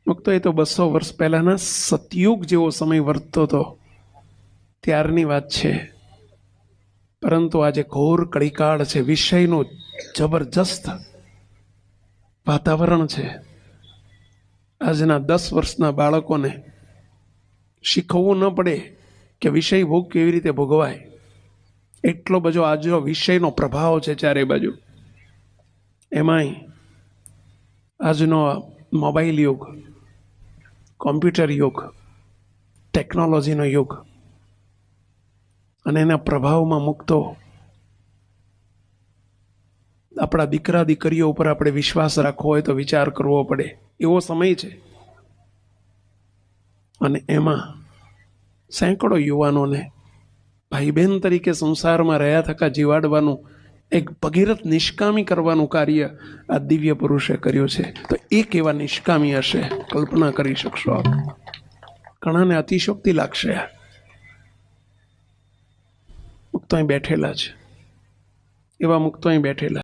મુક્તો એ તો 200 વર્ષ પહેલાના સતયુગ જેવો સમય વર્તતો હતો ત્યારની વાત છે. પરંતુ આજે ઘોર કળીકાળ છે, વિષયનું જબરજસ્ત વાતાવરણ છે. આજના 10 વર્ષના બાળકોને શીખવવું ન પડે કે વિષય ભોગ કેવી રીતે ભોગવાય. એટલો બધો આજનો વિષયનો પ્રભાવ છે ચારે બાજુ. એમાંય આજનો મોબાઈલ યુગ, કોમ્પ્યુટર યુગ, ટેકનોલોજીનો યુગ અને એના પ્રભાવમાં મુક્તો આપણા દીકરા દીકરીઓ ઉપર આપણે વિશ્વાસ રાખવો હોય તો વિચાર કરવો પડે એવો સમય છે. અને એમાં સેંકડો યુવાનોને ભાઈ બહેન તરીકે સંસારમાં રહ્યા થકા જીવાડવાનું એક ભગીરથ નિષ્કામી કરવાનું કાર્ય આ દિવ્ય પુરુષે કર્યું છે. તો એ કેવા નિષ્કામી હશે કલ્પના કરી શકશો આપ. ઘણાને અતિશોક્તિ લાગશે. મુક્તો અહીં બેઠેલા છે, એવા મુક્તો અહીં બેઠેલા.